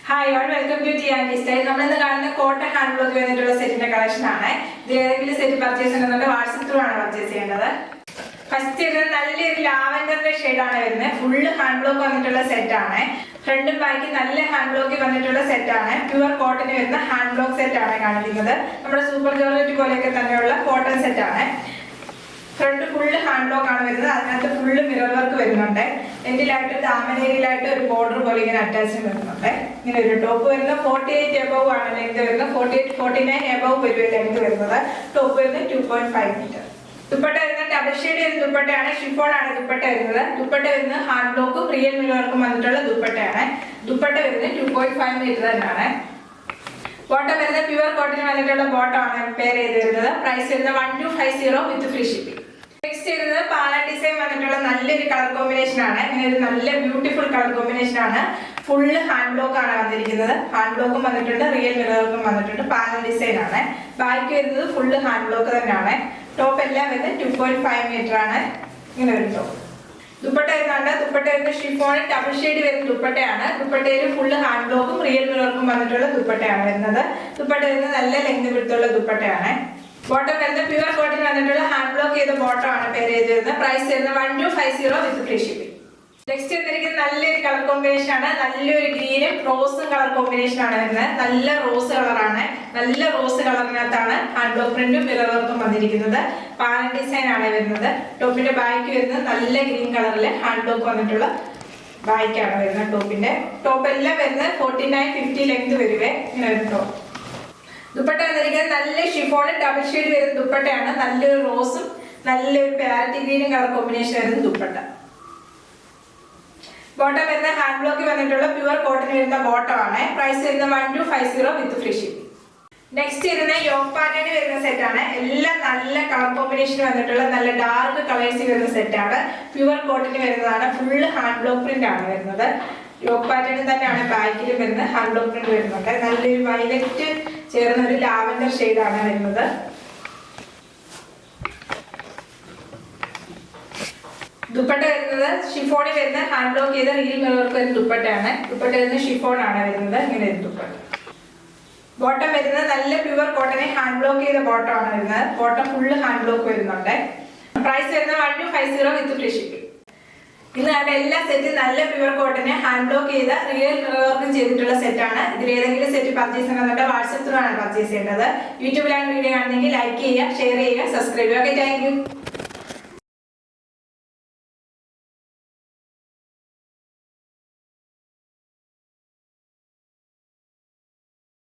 Hi all welcome to T style. നമ്മളിന്ന് കാണുന്ന cotton hand block വന്നിട്ടുള്ള സെറ്റിന്റെ കളക്ഷൻ ആണ്. ഇത് ഏതെങ്കിലും സെറ്റ് പർച്ചേസ് ചെയ്യുന്നുണ്ട് വാട്സ്ആപ്പ് ത്രൂ ആണ് പർച്ചേസ് ചെയ്യേണ്ടത്. ഫസ്റ്റ് ഇത് നല്ലൊരു ലാവൻഡറിന്റെ ഷെയ്ഡാണ് വരുന്നത്. ഫുള്ള് ഹാൻഡ് ബ്ലോക്ക് വന്നിട്ടുള്ള സെറ്റ് ആണ്. ഫ്രണ്ടും ബാക്കും നല്ല ഹാൻഡ് ബ്ലോക്ക് വന്നിട്ടുള്ള സെറ്റ് ആണ്. പ്യുവർ കോട്ടൺ വരുന്ന ഹാൻഡ് ബ്ലോക്ക് സെറ്റ് ആണ് കാണിക്കുന്നത്. നമ്മുടെ സൂപ്പർ ജോർജറ്റ് പോലെയൊക്കെ തന്നെയുള്ള കോട്ടൺ സെറ്റ് ആണ്. ഫ്രണ്ട് ഫുള്ള് ഹാൻഡ് ബ്ലോക്ക് ആണ് വരുന്നത്. അതിനകത്ത് ഫുള്ള് മിറർ വർക്ക് വരുന്നുണ്ട്. എൻഡിലായിട്ട് താമരയിലായിട്ട് ഒരു ബോർഡർ പോലെ ഇങ്ങനെ അറ്റാച്ച് വരുന്നുണ്ട്. ഇങ്ങനെ ഒരു ടോപ്പ് വരുന്നത് 48 എബവ് ആണ് ലെങ്ത് വരുന്നത്. 49 എബവ് വരും ലെങ്ത് വരുന്നത്. ടോപ്പ് വരുന്നത് 2.5 മീറ്റർ. ദുപ്പട്ട വരുന്നത് ഡബിൾ ഷെയ്ഡ് വരുന്ന ദുപ്പട്ടയാണ്. ഷിഫോൺ ആണ് ദുപ്പട്ട വരുന്നത്. ദുപ്പട്ട വരുന്നത് ഹാൻഡ് ബ്ലോക്കും റിയൽ മിറർ വർക്കും വന്നിട്ടുള്ള ദുപ്പട്ടയാണ്. ദുപ്പട്ട വരുന്നത് 2.5 മീറ്റർ തന്നെയാണ്. ബോട്ടം വരുന്നത് പ്യുവർ കോട്ടൺ വന്നിട്ടുള്ള ബോട്ടം ആണ് പെയർ ചെയ്ത് വരുന്നത്. പ്രൈസ് വരുന്നത് 1250 വിത്ത് ഫ്രീ ഷിപ്പിംഗ്. നെക്സ്റ്റ് വരുന്നത് പാല ഡിസൈൻ വന്നിട്ടുള്ള നല്ലൊരു കളർ കോമ്പിനേഷൻ ആണ്. ഇങ്ങനെ ഒരു നല്ല ബ്യൂട്ടിഫുൾ കളർ കോമ്പിനേഷൻ ആണ്. ഫുള്ള് ഹാൻഡ് ബ്ലോക്ക് ആണ് വന്നിരിക്കുന്നത്. ഹാൻഡ് ബ്ലോക്കും വന്നിട്ടുണ്ട്, റിയൽ മിററും വന്നിട്ടുണ്ട്. പാല ഡിസൈൻ ആണ്. ബാക്കി വരുന്നത് ഫുള്ള് ഹാൻഡ് ബ്ലോക്ക് തന്നെയാണ്. ടോപ്പ് എല്ലാം വരുന്നത് 2.5 മീറ്റർ ആണ്. ഇങ്ങനെ ഒരു ടോപ്പ്. ദുപ്പട്ട വരുന്നുണ്ട്. ദുപ്പട്ട വരുന്ന ഷിഫോൺ ഡബിൾ ഷെയ്ഡ് വരുന്ന ദുപ്പട്ടയാണ്. ദുപ്പട്ടയിൽ ഫുള്ള് ഹാൻഡ് ബ്ലോക്കും റിയൽ മിററും വന്നിട്ടുള്ള ദുപ്പട്ടയാണ് വരുന്നത്. ദുപ്പട്ട വരുന്നത് നല്ല ലെങ്ത് വിടുത്തുള്ള ദുപ്പട്ടയാണ്. ബോട്ടം വരുന്നത് പ്യുവർ കോട്ടൺ വന്നിട്ടുള്ള ഹാൻഡ് ബ്ലോക്ക് ചെയ്ത ബോട്ടം ആണ് പേര് ചെയ്ത് വരുന്നത്. പ്രൈസ് വരുന്നത് 1250 വിത്ത് ഫ്രീ ഷിപ്പിംഗ്. നെക്സ്റ്റ് വന്നിരിക്കുന്നത് നല്ലൊരു കളർ കോമ്പിനേഷൻ ആണ്. നല്ലൊരു ഗ്രീനും റോസും കളർ കോമ്പിനേഷൻ ആണ് വരുന്നത്. നല്ല റോസ് കളറാണ്. നല്ല റോസ് കളറിനകത്താണ് ഹാൻഡ് ബ്ലോക്ക് പ്രിന്റും മിറർ വർക്കും വന്നിരിക്കുന്നത്. പാല ഡിസൈൻ ആണ് വരുന്നത്. ടോപ്പിന്റെ ബാക്ക് വരുന്നത് നല്ല ഗ്രീൻ കളറിൽ ഹാൻഡ് ബ്ലോക്ക് വന്നിട്ടുള്ള ബാക്കാണ് വരുന്നത്. ടോപ്പ് എല്ലാം വരുന്നത് 49-50 ലെങ്ത് വരുവേ. ഇങ്ങനെ ഒരു ടോപ്പ്. ദുപ്പട്ട വന്നിരിക്കുന്നത് നല്ല ഷിഫോൺ ഡബിൾ ഷെയ്ഡ് വരുന്ന ദുപ്പട്ടയാണ്. നല്ലൊരു റോസും നല്ലൊരു പാരറ്റ് ഗ്രീനും കളർ കോമ്പിനേഷൻ വരുന്ന ദുപ്പട്ട. ബോട്ടം വരുന്ന ഹാൻഡ് ബ്ലോക്ക് വന്നിട്ടുള്ള പ്യുവർ കോട്ടൺ വരുന്ന ബോട്ടം ആണ്. പ്രൈസ് വരുന്നത് 1250 വിത്ത് ഫ്രീ ഷിപ്പിംഗ്. നെക്സ്റ്റ് വരുന്ന യോക്ക് പാറ്റേൺ വരുന്ന സെറ്റ് ആണ്. എല്ലാം നല്ല കളർ കോമ്പിനേഷൻ വന്നിട്ടുള്ള നല്ല ഡാർക്ക് കളേഴ്സ് വരുന്ന സെറ്റ് ആണ്. പ്യുവർ കോട്ടൺ വരുന്നതാണ്. ഫുള്ള് ഹാൻഡ് ബ്ലോക്ക് പ്രിന്റ് ആണ് വരുന്നത്. യോക്ക് പാറ്റേൺ തന്നെയാണ് ബാക്കിലും വരുന്നത്. ഹാൻഡ് ബ്ലോക്ക് പ്രിന്റ് വരുന്നുണ്ട്. നല്ലൊരു വയലറ്റ് ചേർന്ന ഒരു ലാവൻഡർ ഷെയ്ഡാണ് വരുന്നത്. ദുപ്പട്ട വരുന്നത് ഷിഫോണിൽ വരുന്ന ഹാൻഡ് ബ്ലോക്ക് ചെയ്ത റിയൽ മിറർ വർക്ക് വരുന്ന ദുപ്പട്ടയാണ്. ദുപ്പട്ട വരുന്നത് ഷിഫോൺ ആണ് വരുന്നത്. ഇങ്ങനെ ഒരു ദുപ്പട്ട. ബോട്ടം വരുന്നത് നല്ല പ്യുവർ കോട്ടനെ ഹാൻഡ് ബ്ലോക്ക് ചെയ്ത ബോട്ടം ആണ് വരുന്നത്. ബോട്ടം ഫുള്ള് ഹാൻഡ് ബ്ലോക്ക് വരുന്നുണ്ട്. പ്രൈസ് വരുന്നത് 1250 വിത്ത് ഫ്രീ ഷിപ്പിംഗ്. ഇന്ന് കണ്ട എല്ലാ സെറ്റും നല്ല പ്യുവർ കോട്ടനെ ഹാൻഡ് ബ്ലോക്ക് ചെയ്ത റിയൽ മിറർ വർക്കും ചെയ്തിട്ടുള്ള സെറ്റാണ്. ഇതിൽ ഏതെങ്കിലും സെറ്റ് പർച്ചേസ് ചെയ്യണമെന്നുണ്ട് വാട്സ്ആപ്പ് ത്രൂ ആണ് പർച്ചേസ് ചെയ്യേണ്ടത്. യൂട്യൂബിലാണ് വീഡിയോ കാണുന്നെങ്കിൽ ലൈക്ക് ചെയ്യുക, ഷെയർ ചെയ്യുക, സബ്സ്ക്രൈബ് ചെയ്യുക. Okay, thank you.